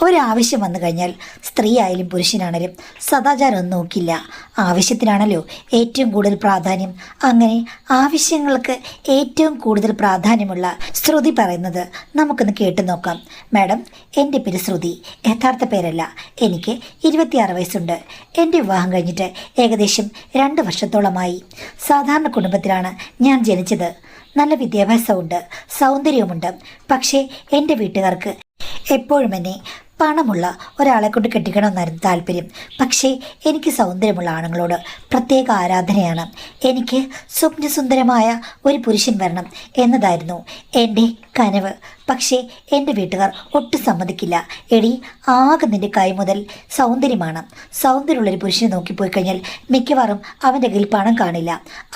ഒരാവശ്യം വന്നു കഴിഞ്ഞാൽ സ്ത്രീ ആയാലും പുരുഷനാണേലും സദാചാരം ഒന്നും നോക്കില്ല. ആവശ്യത്തിനാണല്ലോ ഏറ്റവും കൂടുതൽ പ്രാധാന്യം. അങ്ങനെ ആവശ്യങ്ങൾക്ക് ഏറ്റവും കൂടുതൽ പ്രാധാന്യമുള്ള ശ്രുതി പറയുന്നത് നമുക്കൊന്ന് കേട്ടു നോക്കാം. മാഡം, എൻ്റെ പേര് ശ്രുതി, യഥാർത്ഥ പേരല്ല. എനിക്ക് 26 വയസ്സുണ്ട്. എൻ്റെ വിവാഹം കഴിഞ്ഞിട്ട് ഏകദേശം 2 വർഷത്തോളമായി. സാധാരണ കുടുംബത്തിലാണ് ഞാൻ ജനിച്ചത്. നല്ല വിദ്യാഭ്യാസമുണ്ട്, സൗന്ദര്യവുമുണ്ട്. പക്ഷേ എൻ്റെ വീട്ടുകാർക്ക് എപ്പോഴും എന്നെ പണമുള്ള ഒരാളെ കൊണ്ട് കെട്ടിക്കണമെന്നായിരുന്നു താല്പര്യം. പക്ഷേ എനിക്ക് സൗന്ദര്യമുള്ള ആണുങ്ങളോട് പ്രത്യേക ആരാധനയാണ്. എനിക്ക് സ്വപ്നസുന്ദരമായ ഒരു പുരുഷൻ വരണം എന്നതായിരുന്നു എൻ്റെ കനവ്. പക്ഷേ എൻ്റെ വീട്ടുകാർ ഒട്ടും സമ്മതിക്കില്ല. എടി, ആകെ നിൻ്റെ കൈ മുതൽ സൗന്ദര്യമാണ്. സൗന്ദര്യമുള്ളൊരു പുരുഷനെ നോക്കിപ്പോയി കഴിഞ്ഞാൽ മിക്കവാറും അവൻ്റെ കയ്യിൽ പണം കാണില്ല.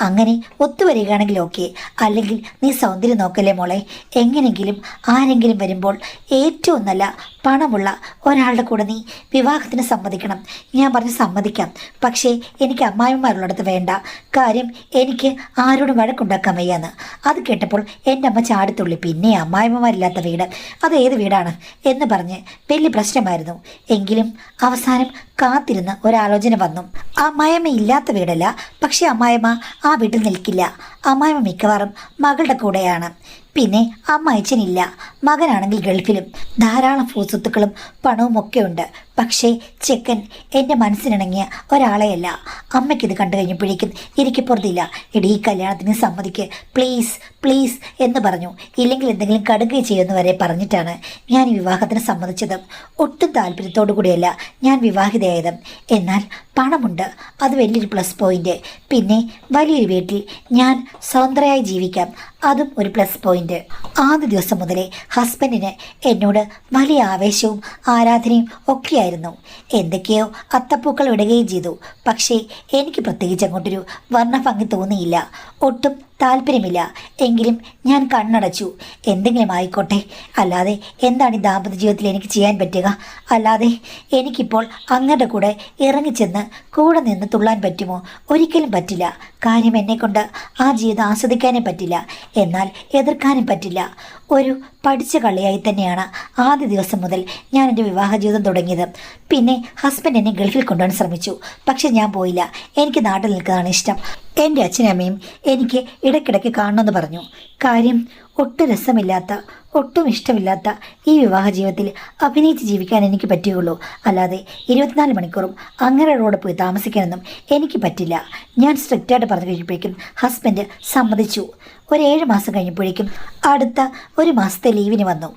അങ്ങനെ ഒത്തുവരികയാണെങ്കിൽ ഓക്കെ, അല്ലെങ്കിൽ നീ സൗന്ദര്യം നോക്കല്ലേ മോളെ. എങ്ങനെയെങ്കിലും ആരെങ്കിലും വരുമ്പോൾ ഏറ്റവും നല്ല പണമുള്ള ഒരാളുടെ കൂടെ നീ വിവാഹത്തിന് സമ്മതിക്കണം. ഞാൻ പറഞ്ഞ് സമ്മതിക്കാം, പക്ഷേ എനിക്ക് അമ്മായിമാരുള്ളിടത്ത് വേണ്ട. കാര്യം എനിക്ക് ആരോടും വഴക്കുണ്ടാക്കാൻ വയ്യാന്ന്. അത് കേട്ടപ്പോൾ എൻ്റെ അമ്മ ചാടിത്തുള്ളി. പിന്നെ അമ്മായിമ്മമാരില്ലാത്ത വീട്, അത് ഏത് വീടാണ് എന്ന് പറഞ്ഞ് വലിയ പ്രശ്നമായിരുന്നു. എങ്കിലും അവസാനം കാത്തിരുന്ന് ഒരാലോചന വന്നു. അമ്മായിമ്മ ഇല്ലാത്ത വീടല്ല, പക്ഷെ അമ്മായിമ്മ ആ വീട്ടിൽ നിൽക്കില്ല. അമ്മായിമ്മ മിക്കവാറും മകളുടെ കൂടെയാണ്. പിന്നെ അമ്മായിച്ചനില്ല. മകനാണെങ്കിൽ ഗൾഫിലും. ധാരാളം ഭൂസ്വത്തുക്കളും പണവും ഒക്കെ ഉണ്ട്. പക്ഷേ ചെക്കൻ എൻ്റെ മനസ്സിനിണങ്ങിയ ഒരാളെയല്ല. അമ്മയ്ക്കിത് കണ്ടു കഴിഞ്ഞപ്പോഴേക്കും എനിക്ക് പുറത്തില്ല. എടി, ഈ കല്യാണത്തിന് സമ്മതിക്ക് പ്ലീസ് പ്ലീസ് എന്ന് പറഞ്ഞു. ഇല്ലെങ്കിൽ എന്തെങ്കിലും കടുകയും ചെയ്യുമെന്ന് വരെ പറഞ്ഞിട്ടാണ് ഞാൻ ഈ വിവാഹത്തിന് സമ്മതിച്ചത്. ഒട്ടും താല്പര്യത്തോടു കൂടിയല്ല ഞാൻ വിവാഹിതയായത്. എന്നാൽ പണമുണ്ട്, അത് വലിയൊരു പ്ലസ് പോയിന്റ്. പിന്നെ വലിയൊരു വീട്ടിൽ ഞാൻ സ്വതന്ത്രയായി ജീവിക്കാം, അതും ഒരു പ്ലസ് പോയിന്റ്. ആദ്യ ദിവസം മുതലേ ഹസ്ബൻഡിന് എന്നോട് വലിയ ആവേശവും ആരാധനയും ഒക്കെയായിരുന്നു. എന്തൊക്കെയോ അത്തപ്പൂക്കൾ ഇടുകയും ചെയ്തു. പക്ഷേ എനിക്ക് പ്രത്യേകിച്ച് അങ്ങോട്ടൊരു വർണ്ണഭംഗി തോന്നിയില്ല. ഒട്ടും താല്പര്യമില്ല. എങ്കിലും ഞാൻ കണ്ണടച്ചു. എന്തെങ്കിലും ആയിക്കോട്ടെ, അല്ലാതെ എന്താണ് ഈ ദാമ്പത്യ ജീവിതത്തിൽ എനിക്ക് ചെയ്യാൻ പറ്റുക? അല്ലാതെ എനിക്കിപ്പോൾ അങ്ങയുടെ കൂടെ ഇറങ്ങിച്ചെന്ന് കൂടെ നിന്ന് തുള്ളാൻ പറ്റുമോ? ഒരിക്കലും പറ്റില്ല. കാര്യം എന്നെക്കൊണ്ട് ആ ജീവിതം ആസ്വദിക്കാനേ പറ്റില്ല, എന്നാൽ എതിർക്കാനും പറ്റില്ല. ഒരു പഠിച്ച കളിയായി തന്നെയാണ് ആദ്യ ദിവസം മുതൽ ഞാൻ എൻ്റെ വിവാഹ ജീവിതം തുടങ്ങിയത്. പിന്നെ ഹസ്ബൻഡ് എന്നെ ഗൾഫിൽ കൊണ്ടുപോകാൻ ശ്രമിച്ചു. പക്ഷെ ഞാൻ പോയില്ല. എനിക്ക് നാട്ടിൽ നിൽക്കുന്നതാണ് ഇഷ്ടം. എൻ്റെ അച്ഛനും അമ്മയും എനിക്ക് ഇടയ്ക്കിടയ്ക്ക് കാണണമെന്ന് പറഞ്ഞു. കാര്യം ഒട്ടും രസമില്ലാത്ത, ഒട്ടും ഇഷ്ടമില്ലാത്ത ഈ വിവാഹ ജീവിതത്തിൽ അഭിനയിച്ച് ജീവിക്കാൻ എനിക്ക് പറ്റുകയുള്ളൂ. അല്ലാതെ 24 മണിക്കൂറും അങ്ങനെയോടെ പോയി താമസിക്കാനൊന്നും എനിക്ക് പറ്റില്ല. ഞാൻ സ്ട്രിക്റ്റായിട്ട് പറഞ്ഞു കഴിഞ്ഞപ്പോഴേക്കും ഹസ്ബൻഡ് സമ്മതിച്ചു. ഒരു 7 മാസം കഴിഞ്ഞപ്പോഴേക്കും അടുത്ത 1 മാസത്തെ ലീവിന് വന്നു.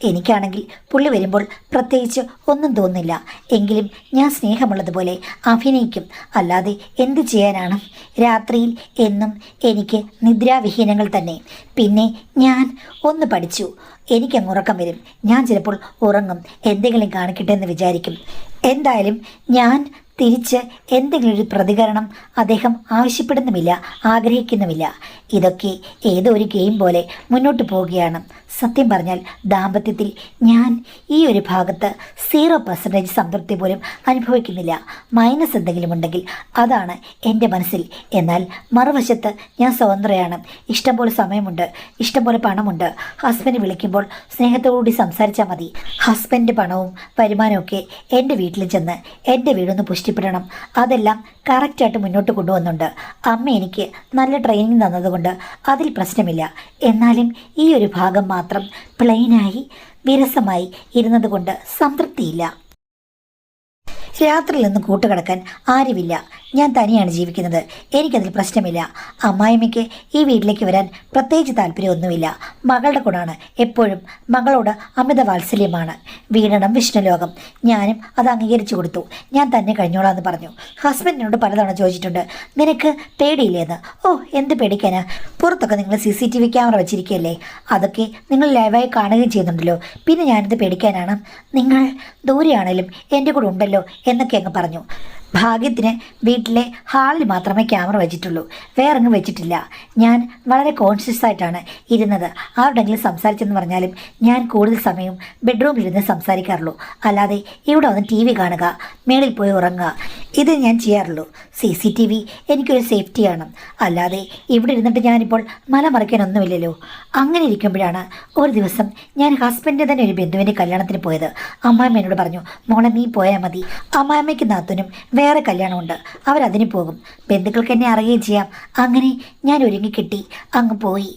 എനിക്കാണെങ്കിൽ പുള്ളി വരുമ്പോൾ പ്രത്യേകിച്ച് ഒന്നും തോന്നില്ല. എങ്കിലും ഞാൻ സ്നേഹമുള്ളതുപോലെ അഭിനയിക്കും. അല്ലാതെ എന്ത് ചെയ്യാനാണ്? രാത്രിയിൽ എന്നും എനിക്ക് നിദ്രാവിഹീനങ്ങൾ തന്നെ. പിന്നെ ഞാൻ ഒന്ന് പഠിച്ചു. എനിക്കങ്ങ് ഉറക്കം വരും. ഞാൻ ചിലപ്പോൾ ഉറങ്ങും, എന്തെങ്കിലും കാണിക്കട്ടെ എന്ന് വിചാരിക്കും. എന്തായാലും ഞാൻ തിരിച്ച് എന്തെങ്കിലും ഒരു പ്രതികരണം അദ്ദേഹം ആവശ്യപ്പെടുന്നുമില്ല, ആഗ്രഹിക്കുന്നുമില്ല. ഇതൊക്കെ ഏതോ ഒരു ഗെയിം പോലെ മുന്നോട്ട് പോവുകയാണ്. സത്യം പറഞ്ഞാൽ ദാമ്പത്യത്തിൽ ഞാൻ ഈ ഒരു ഭാഗത്ത് 0% സംതൃപ്തി പോലും അനുഭവിക്കുന്നില്ല. മൈനസ് എന്തെങ്കിലും ഉണ്ടെങ്കിൽ അതാണ് എൻ്റെ മനസ്സിൽ. എന്നാൽ മറുവശത്ത് ഞാൻ സ്വതന്ത്രയാണ്. ഇഷ്ടംപോലെ സമയമുണ്ട്, ഇഷ്ടംപോലെ പണമുണ്ട്. ഹസ്ബൻഡ് വിളിക്കുമ്പോൾ സ്നേഹത്തോടുകൂടി സംസാരിച്ചാൽ മതി. ഹസ്ബൻഡ് പണവും വരുമാനമൊക്കെ എൻ്റെ വീട്ടിൽ ചെന്ന് എൻ്റെ വീടൊന്ന് പുഷ്ടിപ്പെടണം. അതെല്ലാം കറക്റ്റായിട്ട് മുന്നോട്ട് കൊണ്ടുവന്നുണ്ട്. അമ്മ എനിക്ക് നല്ല ട്രെയിനിങ് തന്നതുകൊണ്ട് അതിൽ പ്രശ്നമില്ല. എന്നാലും ഈ ഒരു ഭാഗം മാത്രം പ്ലെയിനായി വിരസമായി ഇരുന്നതുകൊണ്ട് സംതൃപ്തിയില്ല. രാത്രിയിൽ നിന്ന് കൂട്ടുകിടക്കാൻ ആരുമില്ല. ഞാൻ തനിയാണ് ജീവിക്കുന്നത്. എനിക്കതിൽ പ്രശ്നമില്ല. അമ്മായിമ്മയ്ക്ക് ഈ വീട്ടിലേക്ക് വരാൻ പ്രത്യേകിച്ച് താല്പര്യമൊന്നുമില്ല. മകളുടെ കൂടാണ് എപ്പോഴും. മകളോട് അമിത വാത്സല്യമാണ്. വീടണം വിഷ്ണുലോകം. ഞാനും അത് അംഗീകരിച്ചു കൊടുത്തു. ഞാൻ തന്നെ കഴിഞ്ഞോളാന്ന് പറഞ്ഞു. ഹസ്ബൻഡിനോട് പലതവണ ചോദിച്ചിട്ടുണ്ട്, നിനക്ക് പേടിയില്ലേന്ന്. ഓ, എന്ത് പേടിക്കാനാ? പുറത്തൊക്കെ നിങ്ങൾ CCTV ക്യാമറ വെച്ചിരിക്കുകയല്ലേ, അതൊക്കെ നിങ്ങൾ ലൈവായി കാണുകയും ചെയ്യുന്നുണ്ടല്ലോ. പിന്നെ ഞാനിത് പേടിക്കാനാണ്? നിങ്ങൾ ദൂരെയാണേലും എൻ്റെ കൂടെ ഉണ്ടല്ലോ എന്നൊക്കെ അങ്ങ് പറഞ്ഞു. ഭാഗ്യത്തിന് വീട്ടിലെ ഹാളിൽ മാത്രമേ ക്യാമറ വെച്ചിട്ടുള്ളൂ, വേറെങ്ങും വെച്ചിട്ടില്ല. ഞാൻ വളരെ കോൺഷ്യസ് ആയിട്ടാണ് ഇരുന്നത്. ആരുടെങ്കിലും സംസാരിച്ചെന്ന് പറഞ്ഞാലും ഞാൻ കൂടുതൽ സമയം ബെഡ്റൂമിലിരുന്ന് സംസാരിക്കാറുള്ളൂ. അല്ലാതെ ഇവിടെ വന്ന് TV കാണുക, മേളിൽ പോയി ഉറങ്ങുക, ഇത് ഞാൻ ചെയ്യാറുള്ളൂ. CCTV എനിക്കൊരു സേഫ്റ്റിയാണ്. അല്ലാതെ ഇവിടെ ഇരുന്നിട്ട് ഞാനിപ്പോൾ മലമറിക്കാനൊന്നുമില്ലല്ലോ. അങ്ങനെ ഇരിക്കുമ്പോഴാണ് ഒരു ദിവസം ഞാൻ ഹസ്ബൻഡിൻ്റെ തന്നെ ഒരു ബന്ധുവിൻ്റെ കല്യാണത്തിന് പോയത്. അമ്മായിമ്മ എന്നോട് പറഞ്ഞു, മോളെ നീ പോയാൽ മതി, അമ്മായിമ്മയ്ക്ക് നാത്തനും വേറെ കല്യാണമുണ്ട്, അവരതിന് പോകും, ബന്ധുക്കൾക്ക് എന്നെ അറിയുകയും ചെയ്യാം. അങ്ങനെ ഞാൻ ഒരുങ്ങിക്കെട്ടി അങ്ങ് പോയി.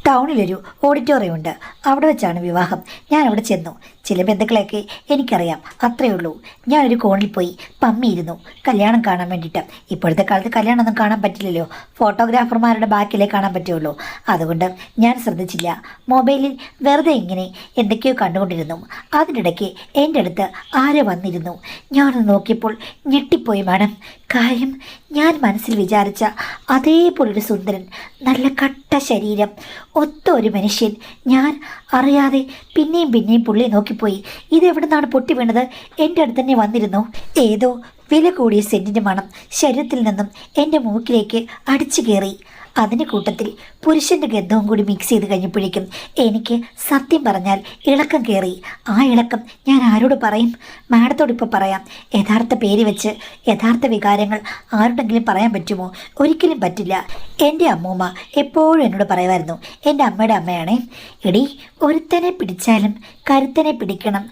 ടൗണിലൊരു ഓഡിറ്റോറിയം ഉണ്ട്, അവിടെ വെച്ചാണ് വിവാഹം. ഞാൻ അവിടെ ചെന്നു. ചില ബന്ധുക്കളെയൊക്കെ എനിക്കറിയാം, അത്രയേ ഉള്ളൂ. ഞാനൊരു കോണിൽ പോയി പമ്മിയിരുന്നു കല്യാണം കാണാൻ വേണ്ടിയിട്ട്. ഇപ്പോഴത്തെ കാലത്ത് കല്യാണമൊന്നും കാണാൻ പറ്റില്ലല്ലോ, ഫോട്ടോഗ്രാഫർമാരുടെ ബാക്കിലേ കാണാൻ പറ്റുള്ളൂ. അതുകൊണ്ട് ഞാൻ ശ്രദ്ധിച്ചില്ല. മൊബൈലിൽ വെറുതെ ഇങ്ങനെ എന്തൊക്കെയോ കണ്ടുകൊണ്ടിരുന്നു. അതിനിടയ്ക്ക് എൻ്റെ അടുത്ത് ആരോ വന്നിരുന്നു. ഞാനൊന്ന് നോക്കിയപ്പോൾ ഞെട്ടിപ്പോയി മാഡം. കാര്യം ഞാൻ മനസ്സിൽ വിചാരിച്ച അതേപോലൊരു സുന്ദരൻ, നല്ല കട്ട ശരീരം, ഒത്ത ഒരു മനുഷ്യൻ. ഞാൻ അറിയാതെ പിന്നെയും പുള്ളിയെ നോക്കിപ്പോയി. ഇതെവിടെ നിന്നാണ് പൊട്ടി വീണത്? എൻ്റെ അടുത്ത് തന്നെ വന്നിരുന്നു. ഏതോ വില കൂടിയ സെൻറ്റിൻ്റെ മണം ശരീരത്തിൽ നിന്നും എൻ്റെ മൂക്കിലേക്ക് അടിച്ചു കയറി. അതിൻ്റെ കൂട്ടത്തിൽ പുരുഷൻ്റെ ഗന്ധവും കൂടി മിക്സ് ചെയ്ത് കഴിഞ്ഞപ്പോഴേക്കും എനിക്ക് സത്യം പറഞ്ഞാൽ ഇളക്കം കയറി. ആ ഇളക്കം ഞാൻ ആരോട് പറയും? മാഡത്തോട് ഇപ്പോൾ പറയാം. യഥാർത്ഥ പേര് വെച്ച് യഥാർത്ഥ വികാരങ്ങൾ ആരുടെങ്കിലും പറയാൻ പറ്റുമോ? ഒരിക്കലും പറ്റില്ല. എൻ്റെ അമ്മൂമ്മ എപ്പോഴും എന്നോട് പറയുമായിരുന്നു, എൻ്റെ അമ്മയുടെ അമ്മയാണേ, എടി ഒരുത്തനെ പിടിച്ചാലും കരുത്തനെ പിടിക്കണം,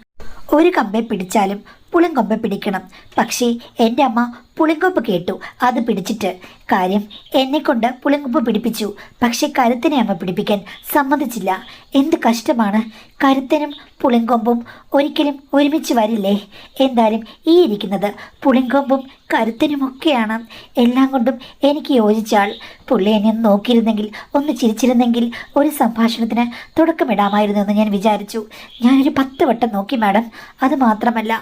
ഒരു കമ്പെ പിടിച്ചാലും പുളിങ്കൊമ്പെ പിടിക്കണം. പക്ഷേ എൻ്റെ അമ്മ പുളിങ്കൊമ്പ് കേട്ടു, അത് പിടിച്ചിട്ട്. കാര്യം എന്നെക്കൊണ്ട് പുളിങ്കൊമ്പ് പിടിപ്പിച്ചു, പക്ഷേ കരുത്തനെ അമ്മ പിടിപ്പിക്കാൻ സമ്മതിച്ചില്ല. എന്ത് കഷ്ടമാണ്! കരുത്തനും പുളിങ്കൊമ്പും ഒരിക്കലും ഒരുമിച്ച് വരില്ലേ? എന്തായാലും ഈ ഇരിക്കുന്നത് പുളിങ്കൊമ്പും കരുത്തനുമൊക്കെയാണ്. എല്ലാം കൊണ്ടും എനിക്ക് യോജിച്ചാൾ. പുള്ളി എന്നെ ഒന്ന് നോക്കിയിരുന്നെങ്കിൽ, ഒന്ന് ചിരിച്ചിരുന്നെങ്കിൽ ഒരു സംഭാഷണത്തിന് തുടക്കമിടാമായിരുന്നു എന്ന് ഞാൻ വിചാരിച്ചു. ഞാനൊരു 10 വട്ടം നോക്കി മാഡം. അത് മാത്രമല്ല,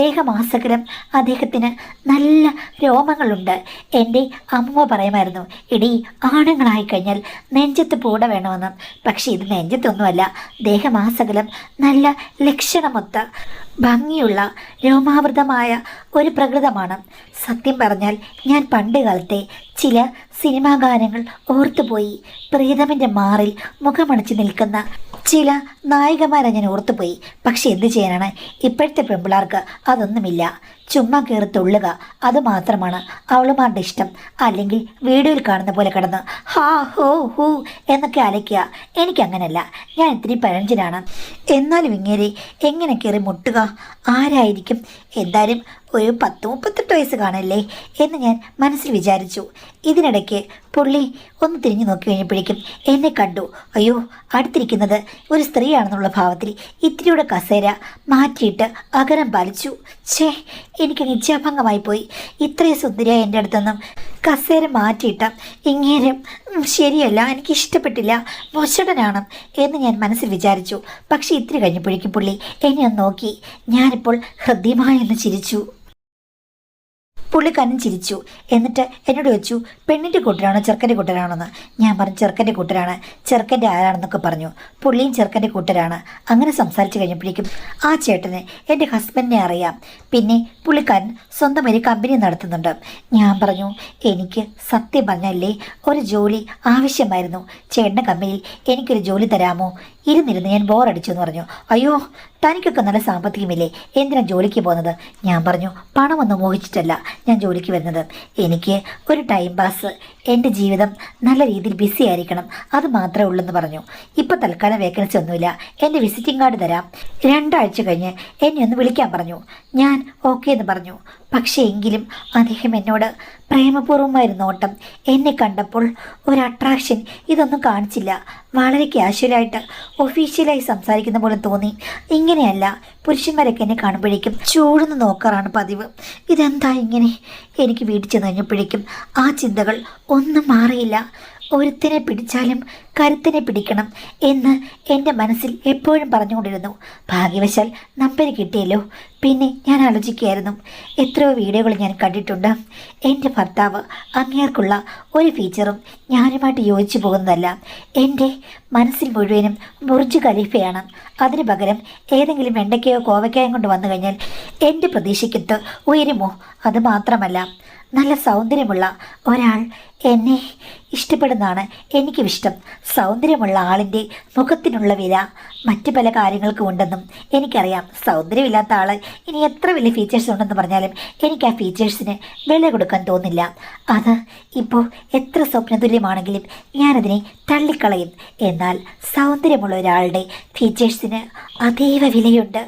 ദേഹമാസകലം അദ്ദേഹത്തിന് നല്ല രോമങ്ങളുണ്ട്. എൻ്റെ അമ്മ പറയുമായിരുന്നു, എടി ആണുങ്ങളായി കഴിഞ്ഞാൽ നെഞ്ചത്ത് പൂട വേണമെന്ന്. പക്ഷേ ഇത് നെഞ്ചത്തൊന്നുമല്ല, ദേഹമാസകലം നല്ല ലക്ഷണമൊത്ത ഭംഗിയുള്ള രോമാവൃതമായ ഒരു പ്രകൃതമാണ്. സത്യം പറഞ്ഞാൽ ഞാൻ പണ്ട് കാലത്തെ ചില സിനിമാ ഗാനങ്ങൾ ഓർത്തുപോയി. പ്രീതമിൻ്റെ മാറിൽ മുഖമണിച്ച് നിൽക്കുന്ന ചില നായികമാരെ ഞാൻ ഓർത്തുപോയി. പക്ഷെ എന്ത് ചെയ്യാനാണ്, ഇപ്പോഴത്തെ പെൺപിള്ളേർക്ക് അതൊന്നുമില്ല. ചുമ്മാ കയറി തുള്ളുക, അത് മാത്രമാണ് അവളുമാരുടെ ഇഷ്ടം. അല്ലെങ്കിൽ വീഡിയോയിൽ കാണുന്ന പോലെ കിടന്ന് ഹാ ഹോ ഹൂ എന്നൊക്കെ അലയ്ക്കുക. എനിക്കങ്ങനല്ല, ഞാൻ ഇത്തിരി പഴഞ്ചനാണ്. എന്നാലും ഇങ്ങനെ എങ്ങനെ കയറി മുട്ടുക? ആരായിരിക്കും? എന്തായാലും ഒരു 10-38 വയസ്സ് കാണല്ലേ എന്ന് ഞാൻ മനസ്സിൽ വിചാരിച്ചു. ഇതിനിടയ്ക്ക് പുള്ളി ഒന്ന് തിരിഞ്ഞു നോക്കി കഴിഞ്ഞപ്പോഴേക്കും എന്നെ കണ്ടു. അയ്യോ, അടുത്തിരിക്കുന്നത് ഒരു സ്ത്രീയാണെന്നുള്ള ഭാവത്തിൽ ഇത്തിരിയുടെ കസേര മാറ്റിയിട്ട് അകരം പാലിച്ചു. ഛേ, എനിക്ക് നിശ്ചയഭംഗമായി പോയി. ഇത്രയും സുന്ദരിയായി എൻ്റെ അടുത്തൊന്നും കസേര മാറ്റിയിട്ട ഇങ്ങനെ ശരിയല്ല, എനിക്കിഷ്ടപ്പെട്ടില്ല, മോശടനാണ് എന്ന് ഞാൻ മനസ്സിൽ വിചാരിച്ചു. പക്ഷേ ഇത്തിരി കഴിഞ്ഞപ്പോഴേക്കും പുള്ളി എന്നെ ഒന്ന് നോക്കി. ഞാനിപ്പോൾ ഹൃദ്യമായി എന്ന് ചിരിച്ചു. പുള്ളി കണ്ണും ചിരിച്ചു. എന്നിട്ട് എന്നോട് ചോദിച്ചു, പെണ്ണിൻ്റെ കൂട്ടരാണോ ചെറുക്കൻ്റെ കൂട്ടരാണോന്ന്. ഞാൻ പറഞ്ഞു ചെറുക്കൻ്റെ കൂട്ടരാണ്. ചെറുക്കൻ്റെ ആരാണെന്നൊക്കെ പറഞ്ഞു. പുള്ളിയും ചെറുക്കൻ്റെ കൂട്ടരാണ്. അങ്ങനെ സംസാരിച്ച് കഴിഞ്ഞപ്പോഴേക്കും ആ ചേട്ടന് എൻ്റെ ഹസ്ബൻഡിനെ അറിയാം. പിന്നെ പുള്ളിക്കാരൻ സ്വന്തം ഒരു കമ്പനി നടത്തുന്നുണ്ട്. ഞാൻ പറഞ്ഞു, എനിക്ക് സത്യം പറഞ്ഞല്ലേ ഒരു ജോലി ആവശ്യമായിരുന്നു. ചേട്ടൻ്റെ കമ്പനിയിൽ എനിക്കൊരു ജോലി തരാമോ? ഇരുന്നിരുന്ന് ഞാൻ ബോറടിച്ചു എന്ന് പറഞ്ഞു. അയ്യോ, തനിക്കൊക്കെ നല്ല സാമ്പത്തികമില്ലേ, എന്തിനാണ് ജോലിക്ക് പോകുന്നത്? ഞാൻ പറഞ്ഞു, പണമൊന്നും മോഹിച്ചിട്ടല്ല ഞാൻ ജോലിക്ക് വരുന്നത്. എനിക്ക് ഒരു ടൈം പാസ്, എൻ്റെ ജീവിതം നല്ല രീതിയിൽ ബിസി ആയിരിക്കണം, അത് മാത്രമേ ഉള്ളൂ എന്ന് പറഞ്ഞു. ഇപ്പോൾ തൽക്കാലം വേക്കൻസി ഒന്നുമില്ല, എൻ്റെ വിസിറ്റിംഗ് കാർഡ് തരാം, 2 ആഴ്ച കഴിഞ്ഞ് എന്നെ ഒന്ന് വിളിക്കാൻ പറഞ്ഞു. ഞാൻ ഓക്കെ എന്ന് പറഞ്ഞു. പക്ഷേ എങ്കിലും അദ്ദേഹം എന്നോട് പ്രേമപൂർവ്വമായ നോട്ടം, എന്നെ കണ്ടപ്പോൾ ഒരു അട്രാക്ഷൻ ഇതൊന്നും കാണിച്ചില്ല. വളരെ കാഷ്വലായിട്ട് ഒഫീഷ്യലായി സംസാരിക്കുന്ന പോലെ തോന്നി. ഇങ്ങനെയല്ല, പുരുഷന്മാരൊക്കെ എന്നെ കാണുമ്പോഴേക്കും ചൂടുന്ന് നോക്കാറാണ് പതിവ്. ഇതെന്താ ഇങ്ങനെ? എനിക്ക് വീട്ടിൽ ചെന്ന് കഴിഞ്ഞപ്പോഴേക്കും ആ ചിന്തകൾ ഒന്നും മാറിയില്ല. ഒരുത്തിനെ പിടിച്ചാലും കരുത്തിനെ പിടിക്കണം എന്ന് എൻ്റെ മനസ്സിൽ എപ്പോഴും പറഞ്ഞുകൊണ്ടിരുന്നു. ഭാഗ്യവശാൽ നമ്പർ കിട്ടിയല്ലോ. പിന്നെ ഞാൻ ആലോചിക്കുകയായിരുന്നു, എത്രയോ വീഡിയോകൾ ഞാൻ കണ്ടിട്ടുണ്ട്. എൻ്റെ ഭർത്താവ് അങ്ങേർക്കുള്ള ഒരു ഫീച്ചറും ഞാനുമായിട്ട് യോജിച്ചു പോകുന്നതല്ല. എൻ്റെ മനസ്സിൽ മുഴുവനും ബുർജ് ഖലീഫയാണ്. അതിന് പകരം ഏതെങ്കിലും വെണ്ടയ്ക്കയോ കോവയ്ക്കയോ കൊണ്ട് വന്നു കഴിഞ്ഞാൽ എൻ്റെ പ്രതീക്ഷയ്ക്കത്ത് ഉയരുമോ? അത് മാത്രമല്ല, നല്ല സൗന്ദര്യമുള്ള ഒരാൾ എന്നെ ഇഷ്ടപ്പെടുന്നതാണ് എനിക്കും ഇഷ്ടം. സൗന്ദര്യമുള്ള ആളിൻ്റെ മുഖത്തിനുള്ള വില മറ്റു പല കാര്യങ്ങൾക്കും ഉണ്ടെന്നും എനിക്കറിയാം. സൗന്ദര്യമില്ലാത്ത ആൾ ഇനി എത്ര വലിയ ഫീച്ചേഴ്സ് ഉണ്ടെന്ന് പറഞ്ഞാലും എനിക്ക് ആ ഫീച്ചേഴ്സിന് വില കൊടുക്കാൻ തോന്നില്ല. അത് ഇപ്പോൾ എത്ര സ്വപ്നതുല്യമാണെങ്കിലും ഞാനതിനെ തള്ളിക്കളയും. എന്നാൽ സൗന്ദര്യമുള്ള ഒരാളുടെ ഫീച്ചേഴ്സിന് അതീവ വിലയുണ്ട്.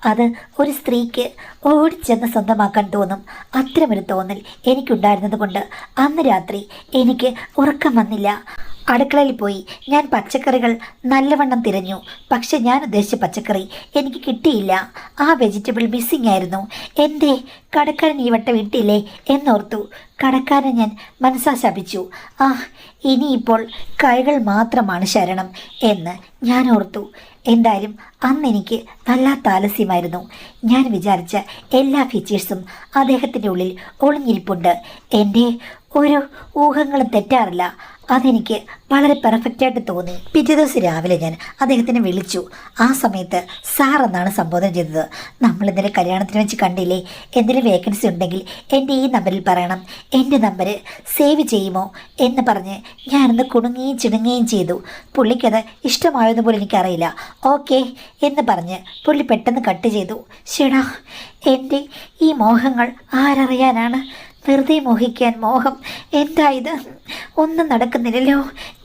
അത് ഒരു സ്ത്രീക്ക് ഓടിച്ചെന്ന് സ്വന്തമാക്കാൻ തോന്നും. അത്തരമൊരു തോന്നൽ എനിക്കുണ്ടായിരുന്നത് കൊണ്ട് അന്ന് രാത്രി എനിക്ക് ഉറക്കം വന്നില്ല. അടുക്കളയിൽ പോയി ഞാൻ പച്ചക്കറികൾ നല്ലവണ്ണം തിരഞ്ഞു. പക്ഷെ ഞാൻ ഉദ്ദേശിച്ച പച്ചക്കറി എനിക്ക് കിട്ടിയില്ല. ആ വെജിറ്റബിൾ മിസ്സിംഗ് ആയിരുന്നു. എന്തേ കടക്കാരൻ ഈ വട്ടം ഇട്ടില്ലേ എന്നോർത്തു. കടക്കാരൻ ഞാൻ മനസ്സാ ശപിച്ചു. ഇനിയിപ്പോൾ കൈകൾ മാത്രമാണ് ശരണം എന്ന് ഞാൻ ഓർത്തു. എന്തായാലും അന്ന് എനിക്ക് വല്ലാത്ത ആലസ്യമായിരുന്നു. ഞാൻ വിചാരിച്ച എല്ലാ ഫീച്ചേഴ്സും അദ്ദേഹത്തിൻ്റെ ഉള്ളിൽ ഒളിഞ്ഞിരിപ്പുണ്ട്. എൻ്റെ ഒരു ഊഹങ്ങളും തെറ്റാറില്ല. അതെനിക്ക് വളരെ പെർഫെക്റ്റായിട്ട് തോന്നി. പിറ്റേ ദിവസം രാവിലെ ഞാൻ അദ്ദേഹത്തിനെ വിളിച്ചു. ആ സമയത്ത് സാർ എന്നാണ് സംബോധന ചെയ്തത്. നമ്മൾ ഇന്നലെ കല്യാണത്തിന് വെച്ച് കണ്ടില്ലേ, എന്തെങ്കിലും വേക്കൻസി ഉണ്ടെങ്കിൽ എൻ്റെ ഈ നമ്പറിൽ പറയണം, എൻ്റെ നമ്പർ സേവ് ചെയ്യുമോ എന്ന് പറഞ്ഞ് ഞാനൊന്ന് കുണുങ്ങുകയും ചിണുങ്ങുകയും ചെയ്തു. പുള്ളിക്കത് ഇഷ്ടമായെന്ന് പോലും എനിക്കറിയില്ല. ഓക്കെ എന്ന് പറഞ്ഞ് പുള്ളി പെട്ടെന്ന് കട്ട് ചെയ്തു. ശരിടാ, എൻ്റെ ഈ മോഹങ്ങൾ ആരറിയാനാണ്? വെറുതെ മോഹിക്കാൻ മോഹം. എന്താ ഇത്? ഒന്നും നടക്കുന്നില്ലല്ലോ.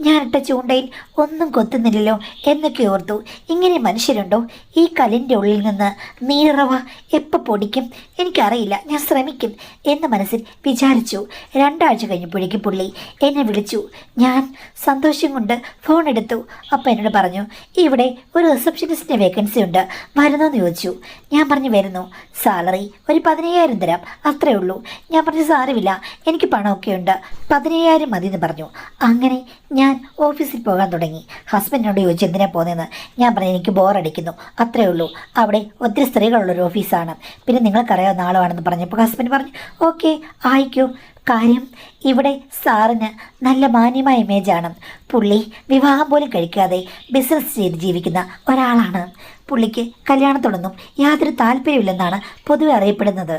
ഞാനിട്ട ചൂണ്ടയിൽ ഒന്നും കൊത്തുന്നില്ലല്ലോ എന്നൊക്കെ ഓർത്തു. ഇങ്ങനെ മനുഷ്യരുണ്ടോ? ഈ കല്ലിൻ്റെ ഉള്ളിൽ നിന്ന് നീരറവ എപ്പോൾ പൊടിക്കും എനിക്കറിയില്ല. ഞാൻ ശ്രമിക്കും എന്ന് മനസ്സിൽ വിചാരിച്ചു. 2 ആഴ്ച കഴിഞ്ഞപ്പോഴേക്കും പുള്ളി എന്നെ വിളിച്ചു. ഞാൻ സന്തോഷം കൊണ്ട് ഫോൺ എടുത്തു. അപ്പം എന്നോട് പറഞ്ഞു, ഇവിടെ ഒരു റിസപ്ഷനിസ്റ്റിൻ്റെ വേക്കൻസി ഉണ്ട്, വരുന്നോന്ന് ചോദിച്ചു. ഞാൻ പറഞ്ഞു വരുന്നു. സാലറി ഒരു 15,000 തരാം, അത്രേ ഉള്ളൂ. ഞാൻ പറഞ്ഞു സാരമില്ല, എനിക്ക് പണമൊക്കെ ഉണ്ട്, 15,000 മതി എന്ന് പറഞ്ഞു. അങ്ങനെ ഞാൻ ഓഫീസിൽ പോകാൻ തുടങ്ങി. ഹസ്ബൻഡിനോട് ചോദിച്ചു എന്തിനാ പോകുന്നതെന്ന്. ഞാൻ പറഞ്ഞു എനിക്ക് ബോറടിക്കുന്നു, അത്രേ ഉള്ളൂ. അവിടെ ഒത്തിരി സ്ത്രീകളുള്ളൊരു ഓഫീസാണ്, പിന്നെ നിങ്ങൾക്കറിയാവുന്ന ആളുവാണെന്ന് പറഞ്ഞപ്പോൾ ഹസ്ബൻഡ് പറഞ്ഞു ഓക്കെ ആയിക്കോ. കാര്യം ഇവിടെ സാറിന് നല്ല മാന്യമായ ഇമേജാണ്. പുള്ളി വിവാഹം പോലും കഴിക്കാതെ ബിസിനസ് ചെയ്ത് ജീവിക്കുന്ന ഒരാളാണ്. പുള്ളിക്ക് കല്യാണത്തോടൊന്നും യാതൊരു താല്പര്യമില്ലെന്നാണ് പൊതുവെ അറിയപ്പെടുന്നത്.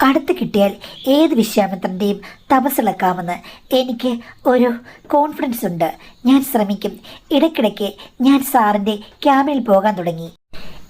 അടുത്ത് കിട്ടിയാൽ ഏത് വിശ്വാമിത്രൻ്റെയും തപസ്സിളക്കാമെന്ന് എനിക്ക് ഒരു കോൺഫിഡൻസ് ഉണ്ട്. ഞാൻ ശ്രമിക്കും. ഇടയ്ക്കിടയ്ക്ക് ഞാൻ സാറിൻ്റെ ക്യാമ്പിൽ പോകാൻ തുടങ്ങി.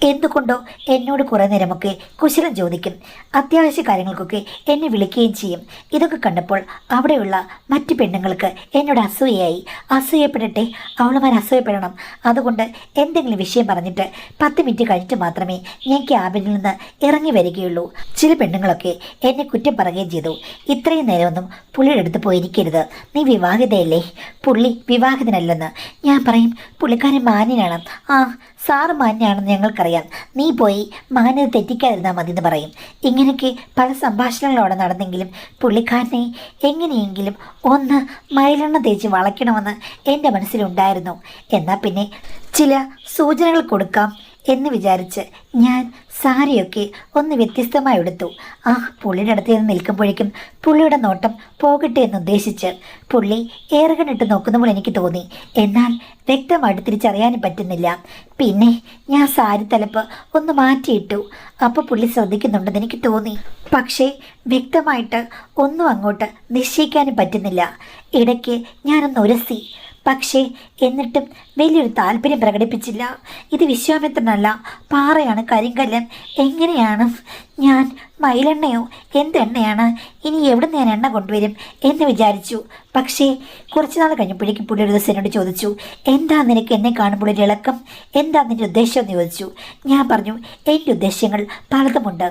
എന്തുകൊണ്ടോ എന്നോട് കുറേ നേരമൊക്കെ കുശലം ചോദിക്കും. അത്യാവശ്യ കാര്യങ്ങൾക്കൊക്കെ എന്നെ വിളിക്കുകയും ചെയ്യും. ഇതൊക്കെ കണ്ടപ്പോൾ അവിടെയുള്ള മറ്റു പെണ്ണുങ്ങൾക്ക് എന്നോട് അസൂയയായി. അസൂയപ്പെടട്ടെ, അവളുമാർ അസൂയപ്പെടണം. അതുകൊണ്ട് എന്തെങ്കിലും വിഷയം പറഞ്ഞിട്ട് 10 മിനിറ്റ് കഴിഞ്ഞിട്ട് മാത്രമേ ഞാൻ ക്യാബിനിൽ നിന്ന് ഇറങ്ങി വരികയുള്ളൂ. ചില പെണ്ണുങ്ങളൊക്കെ എന്നെ കുറ്റം പറയുകയും ചെയ്തു. ഇത്രയും നേരമൊന്നും പുള്ളിയുടെ അടുത്ത് പോയിരിക്കരുത്, നീ വിവാഹിതയല്ലേ. പുള്ളി വിവാഹിതനല്ലെന്ന്. ഞാൻ പറയും പുള്ളിക്കാരൻ മാന്യനാണ്. സാറ് മാന്യനാണെന്ന് ഞങ്ങൾക്കറിയാം, നീ പോയി മാന്യത തെറ്റിക്കാതിരുന്നാൽ മതി എന്ന് പറയും. ഇങ്ങനെയൊക്കെ പല സംഭാഷണങ്ങളോടെ നടന്നെങ്കിലും പുള്ളിക്കാരനെ എങ്ങനെയെങ്കിലും ഒന്ന് മയിലെണ്ണ തേച്ച് വളയ്ക്കണമെന്ന് എൻ്റെ മനസ്സിലുണ്ടായിരുന്നു. എന്നാൽ പിന്നെ ചില സൂചനകൾ കൊടുക്കാം എന്ന് വിചാരിച്ച് ഞാൻ സാരിയൊക്കെ ഒന്ന് വ്യത്യസ്തമായി എടുത്തു. പുള്ളിയുടെ അടുത്ത് നിന്ന് നിൽക്കുമ്പോഴേക്കും പുള്ളിയുടെ നോട്ടം പോകട്ടെ എന്ന് ഉദ്ദേശിച്ച് പുള്ളി ഏറുകണിട്ട് നോക്കുന്നപ്പോൾ എനിക്ക് തോന്നി. എന്നാൽ വ്യക്തമായിട്ട് തിരിച്ചറിയാനും പറ്റുന്നില്ല. പിന്നെ ഞാൻ സാരി തലപ്പ് ഒന്ന് മാറ്റിയിട്ടു. അപ്പോൾ പുള്ളി ശ്രദ്ധിക്കുന്നുണ്ടെന്ന് എനിക്ക് തോന്നി. പക്ഷേ വ്യക്തമായിട്ട് ഒന്നും അങ്ങോട്ട് നിശ്ചയിക്കാനും പറ്റുന്നില്ല. ഇടയ്ക്ക് ഞാനൊന്ന് ഉരസി. പക്ഷേ എന്നിട്ടും വലിയൊരു താല്പര്യം പ്രകടിപ്പിച്ചില്ല. ഇത് വിശ്വാമിത്രനല്ല, പാറയാണ്, കരിങ്കല്ലും. എങ്ങനെയാണ് ഞാൻ മയിലെണ്ണയോ എന്തെണ്ണയാണ്, ഇനി എവിടെ ഞാൻ എണ്ണ കൊണ്ടുവരും എന്ന് വിചാരിച്ചു. പക്ഷേ കുറച്ച് നാൾ കഴിഞ്ഞപ്പോഴേക്കും പുള്ളി ഒരു ദിവസം എന്നോട് ചോദിച്ചു, എന്താ നിനക്ക് എന്നെ കാണുമ്പോൾ ഒരു ഇളക്കം, എന്താ നിൻ്റെ ഉദ്ദേശം എന്ന് ചോദിച്ചു. ഞാൻ പറഞ്ഞു എൻ്റെ ഉദ്ദേശ്യങ്ങൾ പലതുമുണ്ട്,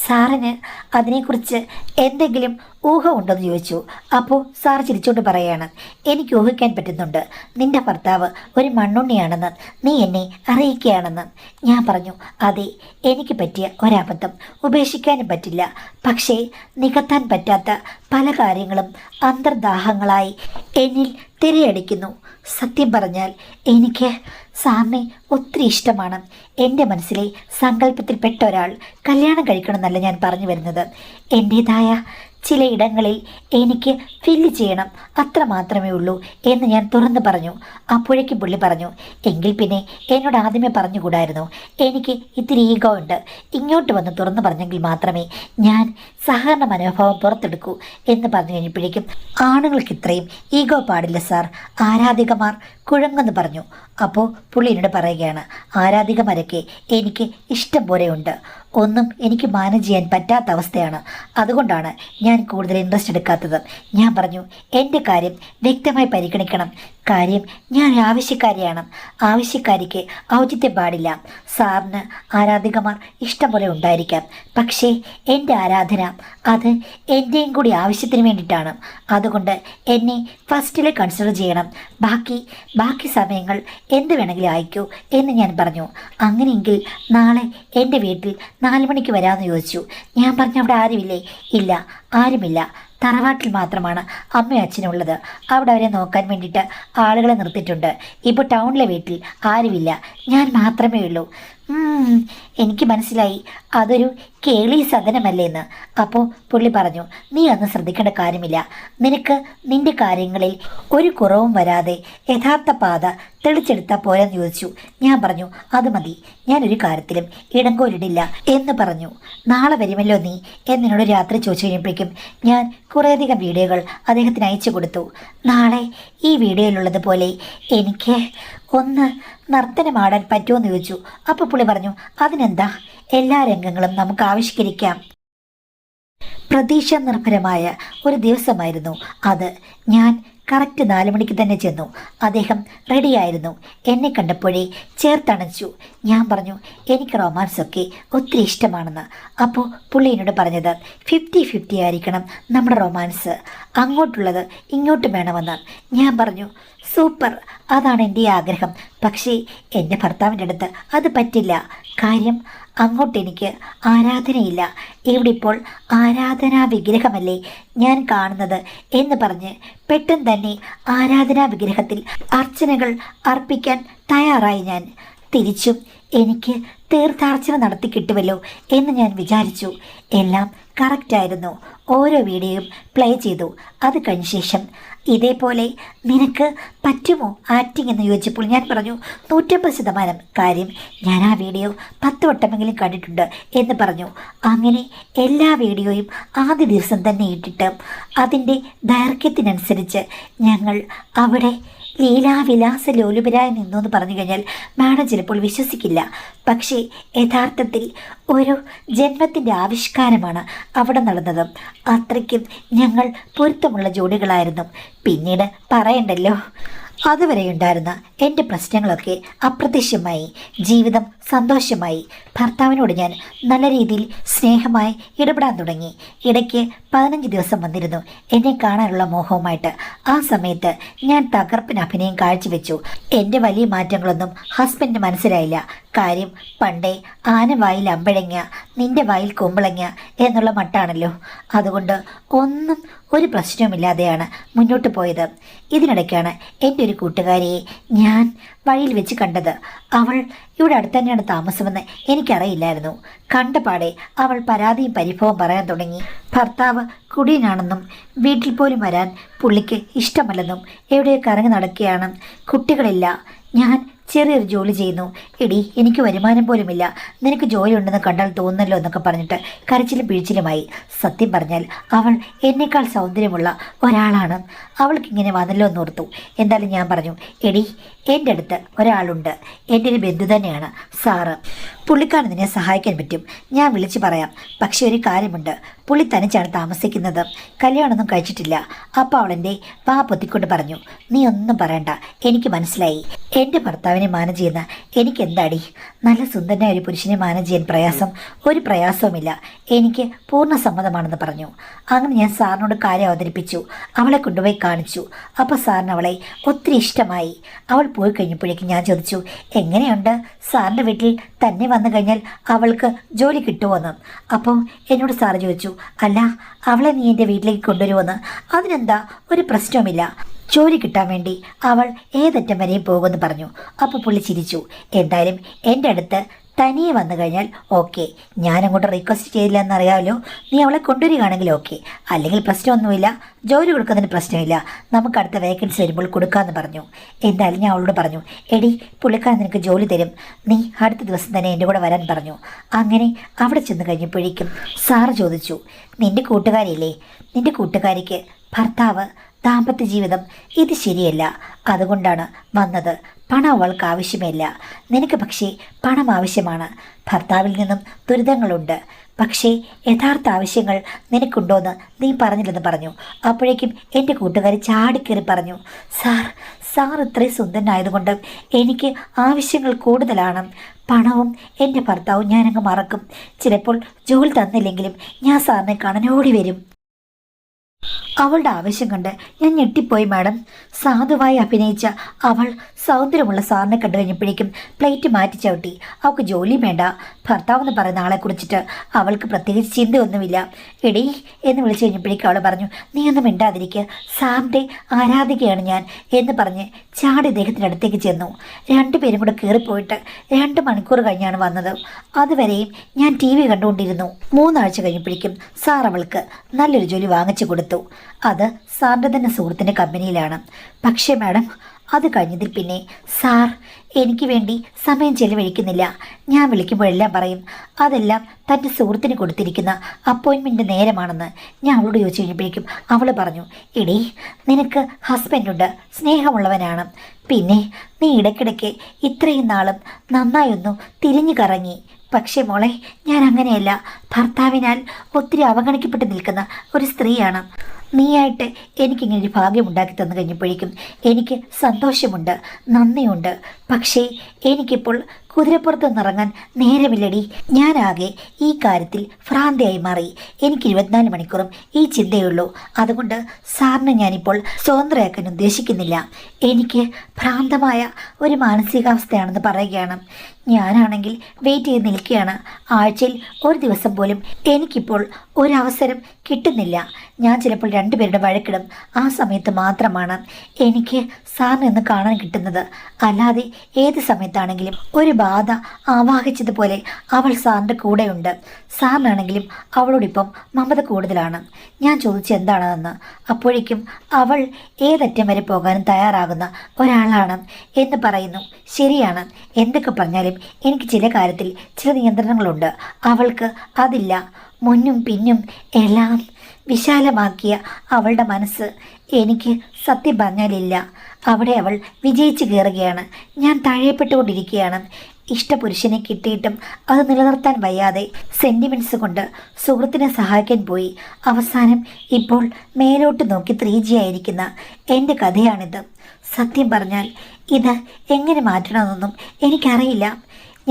സാറിന് അതിനെക്കുറിച്ച് എന്തെങ്കിലും ഊഹമുണ്ടോയെന്ന് ചോദിച്ചു. അപ്പോൾ സാർ ചിരിച്ചുകൊണ്ട് പറയുകയാണ്, എനിക്ക് ഊഹിക്കാൻ പറ്റുന്നുണ്ട്, നിൻ്റെ ഭർത്താവ് ഒരു മണ്ണുണ്ണിയാണെന്ന് നീ എന്നെ അറിയിക്കുകയാണെന്ന്. ഞാൻ പറഞ്ഞു അതെ, എനിക്ക് പറ്റിയ ഒരബദ്ധം, ഉപേക്ഷിക്കാനും പറ്റില്ല. പക്ഷേ നികത്താൻ പറ്റാത്ത പല കാര്യങ്ങളും അന്തർദാഹങ്ങളായി എന്നിൽ തിരയടിക്കുന്നു. സത്യം പറഞ്ഞാൽ എനിക്ക് സാറിനെ ഒത്തിരി ഇഷ്ടമാണ്. എൻ്റെ മനസ്സിലെ സങ്കല്പത്തിൽപ്പെട്ട ഒരാൾ കല്യാണം കഴിക്കണമെന്നല്ല ഞാൻ പറഞ്ഞു വരുന്നത്. എൻ്റേതായ ചിലയിടങ്ങളിൽ എനിക്ക് ഫില്ല് ചെയ്യണം, അത്ര മാത്രമേ ഉള്ളൂ എന്ന് ഞാൻ തുറന്നു പറഞ്ഞു. അപ്പോഴേക്കും പുള്ളി പറഞ്ഞു, എങ്കിൽ പിന്നെ എന്നോട് ആദ്യമേ പറഞ്ഞുകൂടായിരുന്നു, എനിക്ക് ഇത്തിരി ഈഗോ ഉണ്ട്, ഇങ്ങോട്ട് വന്ന് തുറന്നു പറഞ്ഞെങ്കിൽ മാത്രമേ ഞാൻ സഹകരണ മനോഭാവം പുറത്തെടുക്കൂ എന്ന് പറഞ്ഞു കഴിഞ്ഞപ്പോഴേക്കും, ആണുങ്ങൾക്ക് ഇത്രയും ഈഗോ പാടില്ല സാർ, ആരാധികമാർ കുഴങ്ങെന്ന് പറഞ്ഞു. അപ്പോൾ പുള്ളി എന്നോട് പറയുകയാണ്, ആരാധികമാരൊക്കെ എനിക്ക് ഇഷ്ടം പോലെയുണ്ട്, ഒന്നും എനിക്ക് മാനേജ് ചെയ്യാൻ പറ്റാത്ത അവസ്ഥയാണ്, അതുകൊണ്ടാണ് ഞാൻ കൂടുതൽ ഇൻട്രസ്റ്റ് എടുക്കാത്തത്. ഞാൻ പറഞ്ഞു, എൻ്റെ കാര്യം വ്യക്തമായി പരിഗണിക്കണം. കാര്യം ഞാൻ ആവശ്യക്കാരിയാണ്, ആവശ്യക്കാരിക്ക് ഔചിത്യം പാടില്ല. സാറിന് ആരാധികമാർ ഇഷ്ടം പോലെ ഉണ്ടായിരിക്കാം, പക്ഷേ എൻ്റെ ആരാധന അത് എൻ്റെയും കൂടി ആവശ്യത്തിന് വേണ്ടിയിട്ടാണ്. അതുകൊണ്ട് എന്നെ ഫസ്റ്റിൽ കൺസിഡർ ചെയ്യണം, ബാക്കി സമയങ്ങൾ എന്ത് വേണമെങ്കിലും അയക്കൂ എന്ന് ഞാൻ പറഞ്ഞു. അങ്ങനെയെങ്കിൽ നാളെ എൻ്റെ വീട്ടിൽ 4 മണിക്ക് വരാമെന്ന് ചോദിച്ചു. ഞാൻ പറഞ്ഞു, അവിടെ ആരുമില്ലേ? ഇല്ല, ആരുമില്ല, തറവാട്ടിൽ മാത്രമാണ് അമ്മയും അച്ഛനും ഉള്ളത്. അവിടെ അവരെ നോക്കാൻ വേണ്ടിയിട്ട് ആളുകളെ നിർത്തിയിട്ടുണ്ട്. ഇപ്പോൾ ടൗണിലെ വീട്ടിൽ ആരുമില്ല, ഞാൻ മാത്രമേ ഉള്ളൂ. എനിക്ക് മനസ്സിലായി, അതൊരു കേളി സദനമല്ലേന്ന്. അപ്പോൾ പുള്ളി പറഞ്ഞു, നീ അന്ന് ശ്രദ്ധിക്കേണ്ട കാര്യമില്ല, നിനക്ക് നിന്റെ കാര്യങ്ങളിൽ ഒരു കുറവും വരാതെ യഥാർത്ഥ പാത തെളിച്ചെടുത്താൽ പോരെന്ന് ചോദിച്ചു. ഞാൻ പറഞ്ഞു, അത് മതി, ഞാനൊരു കാര്യത്തിലും ഇടങ്കോലിടില്ല എന്ന് പറഞ്ഞു. നാളെ വരുമല്ലോ നീ എന്നോട് രാത്രി ചോദിച്ചു കഴിഞ്ഞപ്പോഴേക്കും ഞാൻ കുറേയധികം വീഡിയോകൾ അദ്ദേഹത്തിന് അയച്ചു കൊടുത്തു. നാളെ ഈ വീഡിയോയിലുള്ളതുപോലെ എനിക്ക് ഒന്ന് നർത്തനമാടാൻ പറ്റുമെന്ന് ചോദിച്ചു. അപ്പോൾ പുള്ളി പറഞ്ഞു, അതിനെന്താ, എല്ലാ രംഗങ്ങളും നമുക്ക് ആവിഷ്കരിക്കാം. പ്രതീക്ഷ നിർഭരമായ ഒരു ദിവസമായിരുന്നു അത്. ഞാൻ കറക്റ്റ് 4 മണിക്ക് തന്നെ ചെന്നു. അദ്ദേഹം റെഡിയായിരുന്നു. എന്നെ കണ്ടപ്പോഴേ ചേർത്തണച്ചു. ഞാൻ പറഞ്ഞു, എനിക്ക് റൊമാൻസൊക്കെ ഒത്തിരി ഇഷ്ടമാണെന്ന്. അപ്പോൾ പുള്ളി എന്നോട് പറഞ്ഞത്, 50-50 ആയിരിക്കണം നമ്മുടെ റൊമാൻസ്, അങ്ങോട്ടുള്ളത് ഇങ്ങോട്ടും വേണമെന്ന്. ഞാൻ പറഞ്ഞു, സൂപ്പർ, അതാണ് എൻ്റെ ആഗ്രഹം. പക്ഷേ എൻ്റെ ഭർത്താവിൻ്റെ അടുത്ത് അത് പറ്റില്ല. കാര്യം അങ്ങോട്ട് എനിക്ക് ആരാധനയില്ല, ഇവിടെ ഇപ്പോൾ ആരാധനാ വിഗ്രഹമല്ലേ ഞാൻ കാണുന്നത് എന്ന് പറഞ്ഞ് പെട്ടെന്ന് തന്നെ ആരാധനാ വിഗ്രഹത്തിൽ അർച്ചനകൾ അർപ്പിക്കാൻ തയ്യാറായി. ഞാൻ തിരിച്ചും എനിക്ക് തീർത്ഥാർച്ചന നടത്തി കിട്ടുമല്ലോ എന്ന് ഞാൻ വിചാരിച്ചു. എല്ലാം കറക്റ്റായിരുന്നു. ഓരോ വീഡിയോയും പ്ലേ ചെയ്തു. അത് കഴിഞ്ഞ ശേഷം, ഇതേപോലെ നിനക്ക് പറ്റുമോ ആക്ടിങ് എന്ന് ചോദിച്ചപ്പോൾ ഞാൻ പറഞ്ഞു, 150%. കാര്യം ഞാൻ ആ വീഡിയോ 10 വട്ടമെങ്കിലും കണ്ടിട്ടുണ്ട് എന്ന് പറഞ്ഞു. അങ്ങനെ എല്ലാ വീഡിയോയും ആദ്യ ദിവസം തന്നെ ഇട്ടിട്ട് അതിൻ്റെ ദൈർഘ്യത്തിനനുസരിച്ച് ഞങ്ങൾ അവിടെ ലീലാവിലാസ ലോലുപരായി നിന്നു എന്ന് പറഞ്ഞു കഴിഞ്ഞാൽ മാഡം ചിലപ്പോൾ വിശ്വസിക്കില്ല. പക്ഷേ യഥാർത്ഥത്തിൽ ഒരു ജന്മത്തിൻ്റെ ആവിഷ്കാരമാണ് അവിടെ നടന്നത്. അത്രയ്ക്കും ഞങ്ങൾ പൊരുത്തമുള്ള ജോഡികളായിരുന്നു. പിന്നീട് പറയണ്ടല്ലോ, അതുവരെയുണ്ടായിരുന്ന എൻ്റെ പ്രശ്നങ്ങളൊക്കെ അപ്രത്യക്ഷമായി. ജീവിതം സന്തോഷമായി. ഭർത്താവിനോട് ഞാൻ നല്ല രീതിയിൽ സ്നേഹമായി ഇടപെടാൻ തുടങ്ങി. ഇടയ്ക്ക് 15 ദിവസം വന്നിരുന്നു എന്നെ കാണാനുള്ള മോഹവുമായിട്ട്. ആ സമയത്ത് ഞാൻ തകർപ്പൻ അഭിനയം കാഴ്ചവെച്ചു. എൻ്റെ വലിയ മാറ്റങ്ങളൊന്നും ഹസ്ബൻഡിന് മനസ്സിലായില്ല. കാര്യം പണ്ടേ ആന വായിൽ അമ്പഴങ്ങ, നിന്റെ വായിൽ കുമ്പളങ്ങ എന്നുള്ള മട്ടാണല്ലോ. അതുകൊണ്ട് ഒന്നും ഒരു പ്രശ്നവുമില്ലാതെയാണ് മുന്നോട്ട് പോയത്. ഇതിനിടയ്ക്കാണ് എൻ്റെ ഒരു കൂട്ടുകാരിയെ ഞാൻ വഴിയിൽ വെച്ച് കണ്ടത്. അവൾ ഇവിടെ അടുത്ത് തന്നെയാണ് താമസമെന്ന് എനിക്കറിയില്ലായിരുന്നു. കണ്ടപാടെ അവൾ പരാതിയും പരിഭവം പറയാൻ തുടങ്ങി. ഭർത്താവ് കുടിയനാണെന്നും വീട്ടിൽ പോലും വരാൻ പുള്ളിക്ക് ഇഷ്ടമല്ലെന്നും എവിടെയോ കറങ്ങി നടക്കുകയാണ്, കുട്ടികളില്ല, ഞാൻ ചെറിയൊരു ജോലി ചെയ്യുന്നു, എടി എനിക്ക് വരുമാനം പോലുമില്ല, നിനക്ക് ജോലി ഉണ്ടെന്ന് കണ്ടാൽ തോന്നല്ലോ എന്നൊക്കെ പറഞ്ഞിട്ട് കരച്ചിലും പിഴിച്ചിലുമായി. സത്യം പറഞ്ഞാൽ അവൾ എന്നേക്കാൾ സൗന്ദര്യമുള്ള ഒരാളാണ്. അവൾക്കിങ്ങനെ വന്നല്ലോ എന്നോർത്തു. എന്തായാലും ഞാൻ പറഞ്ഞു, എടി എൻ്റെ അടുത്ത് ഒരാളുണ്ട്, എൻ്റെ ഒരു ബന്ധു തന്നെയാണ് സാറ്, പുള്ളിക്കാരൻ നിന്നെ സഹായിക്കാൻ പറ്റും, ഞാൻ വിളിച്ച് പറയാം. പക്ഷേ ഒരു കാര്യമുണ്ട്, പുള്ളി തനിച്ചാണ് താമസിക്കുന്നത്, കല്യാണമൊന്നും കഴിച്ചിട്ടില്ല. അപ്പോൾ അവളെൻ്റെ വാ പൊത്തിക്കൊണ്ട് പറഞ്ഞു, നീ ഒന്നും പറയണ്ട, എനിക്ക് മനസ്സിലായി. എൻ്റെ ഭർത്താവിനെ മാനേജ് ചെയ്യുന്ന എനിക്ക് എന്താടി, നല്ല സുന്ദരനായ ഒരു പുരുഷനെ മാനേജ് ചെയ്യാൻ പ്രയാസം ഒരു പ്രയാസവുമില്ല, എനിക്ക് പൂർണ്ണ സമ്മതമാണെന്ന് പറഞ്ഞു. അങ്ങനെ ഞാൻ സാറിനോട് കാര്യം അവതരിപ്പിച്ചു. അവളെ കൊണ്ടുപോയി കാണിച്ചു. അപ്പോൾ സാറിന് അവളെ ഒത്തിരി ഇഷ്ടമായി. അവൾ പോയി കഴിഞ്ഞപ്പോഴേക്കും ഞാൻ ചോദിച്ചു, എങ്ങനെയുണ്ട്, സാറിൻ്റെ വീട്ടിൽ തന്നെ വന്നു കഴിഞ്ഞാൽ അവൾക്ക് ജോലി കിട്ടുമോയെന്ന്. അപ്പോൾ എന്നോട് സാറ് ചോദിച്ചു, അല്ല അവളെ നീ എൻ്റെ വീട്ടിലേക്ക് കൊണ്ടുവരുമെന്ന്. അതിനെന്താ, ഒരു പ്രശ്നവുമില്ല, ജോലി കിട്ടാൻ വേണ്ടി അവൾ ഏതറ്റം വരെയും പോകുമെന്ന് പറഞ്ഞു. അപ്പോൾ പുള്ളി ചിരിച്ചു. എന്തായാലും എൻ്റെ അടുത്ത് തനിയെ വന്നു കഴിഞ്ഞാൽ ഓക്കെ, ഞാനങ്ങോട്ട് റിക്വസ്റ്റ് ചെയ്തില്ല എന്നറിയാമല്ലോ, നീ അവളെ കൊണ്ടുവരികയാണെങ്കിൽ ഓക്കെ, അല്ലെങ്കിൽ പ്രശ്നമൊന്നുമില്ല, ജോലി കൊടുക്കുന്നതിന് പ്രശ്നമില്ല, നമുക്ക് അടുത്ത വേക്കൻസി വരുമ്പോൾ കൊടുക്കാമെന്ന് പറഞ്ഞു. എന്തായാലും ഞാൻ അവളോട് പറഞ്ഞു, എടി പുള്ളിക്കാരൻ നിനക്ക് ജോലി തരും, നീ അടുത്ത ദിവസം തന്നെ എൻ്റെ കൂടെ വരാൻ പറഞ്ഞു. അങ്ങനെ അവിടെ ചെന്ന് കഴിഞ്ഞപ്പോഴേക്കും സാറ് ചോദിച്ചു, നിൻ്റെ കൂട്ടുകാരിയില്ലേ, നിൻ്റെ കൂട്ടുകാരിക്ക് ഭർത്താവ്, ദാമ്പത്യ ജീവിതം ഇത് ശരിയല്ല, അതുകൊണ്ടാണ് വന്നത്. പണം അവൾക്ക് ആവശ്യമില്ല, നിനക്ക് പക്ഷേ പണം ആവശ്യമാണ്. ഭർത്താവിൽ നിന്നും ദുരിതങ്ങളുണ്ട്, പക്ഷേ യഥാർത്ഥ ആവശ്യങ്ങൾ നിനക്കുണ്ടോയെന്ന് നീ പറഞ്ഞില്ലെന്ന് പറഞ്ഞു. അപ്പോഴേക്കും എൻ്റെ കൂട്ടുകാരി ചാടിക്കേറി പറഞ്ഞു, സാർ ഇത്രയും സുന്ദരനായതുകൊണ്ട് എനിക്ക് ആവശ്യങ്ങൾ കൂടുതലാണ്. പണവും എൻ്റെ ഭർത്താവും ഞാനങ്ങ് മറക്കും. ചിലപ്പോൾ ജോലി തന്നില്ലെങ്കിലും ഞാൻ സാറിനെ കാണാൻ ഓടി വരും. അവളുടെ ആവശ്യം കണ്ട് ഞാൻ ഞെട്ടിപ്പോയി മാഡം. സാധുവായി അഭിനയിച്ച അവൾ സൗന്ദര്യമുള്ള സാറിനെ കണ്ടു കഴിഞ്ഞപ്പോഴേക്കും പ്ലേറ്റ് മാറ്റി ചവിട്ടി. അവൾക്ക് ജോലി വേണ്ട, ഭർത്താവെന്ന് പറയുന്ന ആളെ കുറിച്ചിട്ട് അവൾക്ക് പ്രത്യേകിച്ച് ചിന്തയൊന്നുമില്ല. എടീ എന്ന് വിളിച്ചു കഴിഞ്ഞപ്പോഴേക്കും അവൾ പറഞ്ഞു, നീ ഒന്നും മിണ്ടാതിരിക്കുക, സാറിൻ്റെ ആരാധികയാണ് ഞാൻ എന്ന് പറഞ്ഞ് ചാടി ഇദ്ദേഹത്തിൻ്റെ അടുത്തേക്ക് ചെന്നു. രണ്ടുപേരും കൂടെ കയറിപ്പോയിട്ട് 2 മണിക്കൂർ കഴിഞ്ഞാണ് വന്നത്. അതുവരെയും ഞാൻ TV കണ്ടുകൊണ്ടിരുന്നു. 3 ആഴ്ച കഴിഞ്ഞപ്പോഴേക്കും സാർ അവൾക്ക് നല്ലൊരു ജോലി വാങ്ങിച്ചു കൊടുത്തു. അത് സാറിൻ്റെ തന്നെ സുഹൃത്തിൻ്റെ കമ്പനിയിലാണ്. പക്ഷേ മാഡം, അത് കഴിഞ്ഞതിൽ പിന്നെ സാർ എനിക്ക് വേണ്ടി സമയം ചെലവഴിക്കുന്നില്ല. ഞാൻ വിളിക്കുമ്പോഴെല്ലാം പറയും അതെല്ലാം തൻ്റെ സുഹൃത്തിന് കൊടുത്തിരിക്കുന്ന അപ്പോയിൻമെൻറ്റ് നേരമാണെന്ന്. ഞാൻ അവളോട് ചോദിച്ചു കഴിഞ്ഞപ്പോഴേക്കും അവൾ പറഞ്ഞു, എടീ നിനക്ക് ഹസ്ബൻഡുണ്ട്, സ്നേഹമുള്ളവനാണ്, പിന്നെ നീ ഇടയ്ക്കിടയ്ക്ക് ഇത്രയും നാളും നന്നായൊന്നു തിരിഞ്ഞു കറങ്ങി. പക്ഷേ മോളെ, ഞാൻ അങ്ങനെയല്ല, ഭർത്താവിനാൽ ഒത്തിരി അവഗണിക്കപ്പെട്ട് നിൽക്കുന്ന ഒരു സ്ത്രീയാണ്. നീയായിട്ട് എനിക്കിങ്ങനെ ഒരു ഭാഗ്യമുണ്ടാക്കി തന്നു കഴിഞ്ഞപ്പോഴേക്കും എനിക്ക് സന്തോഷമുണ്ട്, നന്ദിയുണ്ട്. പക്ഷേ എനിക്കിപ്പോൾ കുതിരപ്പുറത്ത് നിന്നിറങ്ങാൻ നേരമില്ലടി. ഞാനാകെ ഈ കാര്യത്തിൽ ഭ്രാന്തിയായി മാറി. എനിക്ക് 24 മണിക്കൂറും ഈ ചിന്തയുള്ളൂ. അതുകൊണ്ട് സാറിനെ ഞാനിപ്പോൾ സ്വതന്ത്രയാക്കാൻ ഉദ്ദേശിക്കുന്നില്ല. എനിക്ക് ഭ്രാന്തമായ ഒരു മാനസികാവസ്ഥയാണെന്ന് പറയുകയാണ്. ഞാനാണെങ്കിൽ വെയിറ്റ് ചെയ്ത് നിൽക്കുകയാണ്. ആഴ്ചയിൽ ഒരു ദിവസം പോലും എനിക്കിപ്പോൾ ഒരവസരം കിട്ടുന്നില്ല. ഞാൻ ചിലപ്പോൾ 2 പേരുടെ വഴക്കിടും. ആ സമയത്ത് മാത്രമാണ് എനിക്ക് സാറിനെ ഒന്ന് കാണാൻ കിട്ടുന്നത്. അല്ലാതെ ഏത് സമയത്താണെങ്കിലും ഒരു ബാധ ആവാഹിച്ചതുപോലെ അവൾ സാറിൻ്റെ കൂടെയുണ്ട്. സാറിനാണെങ്കിലും അവളോടിപ്പം മമത കൂടുതലാണ്. ഞാൻ ചോദിച്ചു എന്താണെന്ന്. അപ്പോഴേക്കും അവൾ ഏതറ്റം വരെ പോകാനും തയ്യാറാകുന്ന ഒരാളാണ് എന്ന് പറയുന്നു. ശരിയാണ്, എന്തൊക്കെ പറഞ്ഞാലും എനിക്ക് ചില കാര്യത്തിൽ ചില നിയന്ത്രണങ്ങളുണ്ട്. അവൾക്ക് അതില്ല. മുന്നും പിന്നും എല്ലാം വിശാലമാക്കിയ അവളുടെ മനസ്സ് എനിക്ക് സത്യം പറഞ്ഞാലില്ല. അവിടെ അവൾ വിജയിച്ചു കയറുകയാണ്. ഞാൻ തഴയപ്പെട്ടുകൊണ്ടിരിക്കുകയാണ്. ഇഷ്ടപുരുഷനെ കിട്ടിയിട്ടും അത് നിലനിർത്താൻ വയ്യാതെ സെൻറ്റിമെൻറ്റ്സ് കൊണ്ട് സുഹൃത്തിനെ സഹായിക്കാൻ പോയി. അവസാനം ഇപ്പോൾ മേലോട്ട് നോക്കി 3G ആയിരിക്കുന്ന എൻ്റെ കഥയാണിത്. സത്യം പറഞ്ഞാൽ ഇത് എങ്ങനെ മാറ്റണമെന്നൊന്നും എനിക്കറിയില്ല.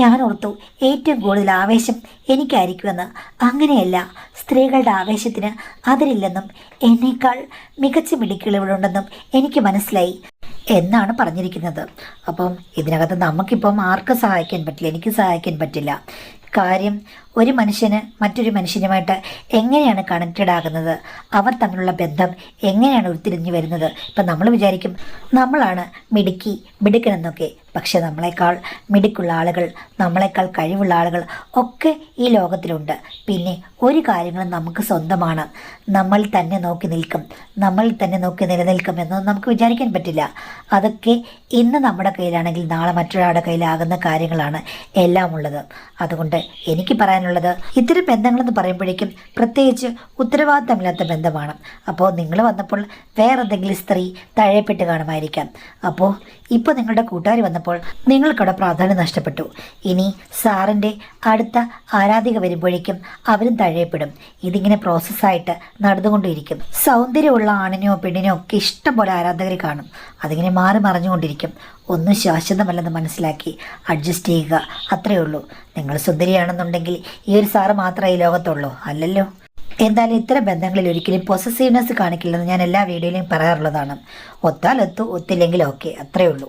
ഞാൻ ഓർത്തു ഏറ്റവും കൂടുതൽ ആവേശം എനിക്കായിരിക്കുമെന്ന്. അങ്ങനെയല്ല, സ്ത്രീകളുടെ ആവേശത്തിന് അതിരില്ലെന്നും എന്നേക്കാൾ മികച്ച മിടുക്കുകളുണ്ടെന്നും എനിക്ക് മനസ്സിലായി എന്നാണ് പറഞ്ഞിരിക്കുന്നത്. അപ്പം ഇതിനകത്ത് നമുക്കിപ്പം ആർക്കും സഹായിക്കാൻ പറ്റില്ല, എനിക്ക് സഹായിക്കാൻ പറ്റില്ല. കാര്യം, ഒരു മനുഷ്യന് മറ്റൊരു മനുഷ്യനുമായിട്ട് എങ്ങനെയാണ് കണക്റ്റഡ് ആകുന്നത്, അവർ തമ്മിലുള്ള ബന്ധം എങ്ങനെയാണ് ഉരുത്തിരിഞ്ഞു വരുന്നത്. ഇപ്പം നമ്മൾ വിചാരിക്കും നമ്മളാണ് മിടുക്കനെന്നൊക്കെ. പക്ഷെ നമ്മളെക്കാൾ മിടുക്കുള്ള ആളുകൾ, നമ്മളെക്കാൾ കഴിവുള്ള ആളുകൾ ഒക്കെ ഈ ലോകത്തിലുണ്ട്. പിന്നെ ഒരു കാര്യങ്ങളും നമുക്ക് സ്വന്തമാണ്. നമ്മൾ തന്നെ നോക്കി നിൽക്കും, നമ്മൾ തന്നെ നോക്കി നിലനിൽക്കും എന്നൊന്നും നമുക്ക് വിചാരിക്കാൻ പറ്റില്ല. അതൊക്കെ ഇന്ന് നമ്മുടെ കയ്യിലാണെങ്കിൽ നാളെ മറ്റൊരാളുടെ കയ്യിലാകുന്ന കാര്യങ്ങളാണ് എല്ലാം ഉള്ളത്. അതുകൊണ്ട് എനിക്ക് പറയാനുള്ളത്, ഇത്തരം ബന്ധങ്ങളെന്ന് പറയുമ്പോഴേക്കും പ്രത്യേകിച്ച് ഉത്തരവാദിത്തമില്ലാത്ത ബന്ധമാണ്. അപ്പോൾ നിങ്ങൾ വന്നപ്പോൾ വേറെന്തെങ്കിലും സ്ത്രീ തഴയപ്പെട്ട് കാണുമായിരിക്കാം. അപ്പോൾ ഇപ്പോൾ നിങ്ങളുടെ കൂട്ടുകാർ വന്നപ്പോൾ നിങ്ങൾക്കവിടെ പ്രാധാന്യം നഷ്ടപ്പെട്ടു. ഇനി സാറിൻ്റെ അടുത്ത ആരാധിക വരുമ്പോഴേക്കും അവരും തഴയപ്പെടും. ഇതിങ്ങനെ പ്രോസസ്സായിട്ട് നടന്നുകൊണ്ടിരിക്കും. സൗന്ദര്യമുള്ള ആണിനെയോ പെണ്ണിനെയോ ഒക്കെ ഇഷ്ടം പോലെ ആരാധകർ കാണും. അതിങ്ങനെ മാറി മറിഞ്ഞുകൊണ്ടിരിക്കും. ഒന്നും ശാശ്വതമല്ലെന്ന് മനസ്സിലാക്കി അഡ്ജസ്റ്റ് ചെയ്യുക, അത്രയേ ഉള്ളൂ. നിങ്ങൾ സുന്ദരിയാണെന്നുണ്ടെങ്കിൽ ഈ ഒരു സാറ് മാത്രമേ ഈ ലോകത്തുള്ളൂ, അല്ലല്ലോ. എന്തായാലും ഇത്തരം ബന്ധങ്ങളിൽ ഒരിക്കലും പൊസസീവ്നെസ് കാണിക്കില്ലെന്ന് ഞാൻ എല്ലാ വീഡിയോയിലും പറയാറുള്ളതാണ്. ഒത്താൽ ഒത്തു, ഒത്തില്ലെങ്കിൽ ഓക്കെ, അത്രയേ ഉള്ളൂ.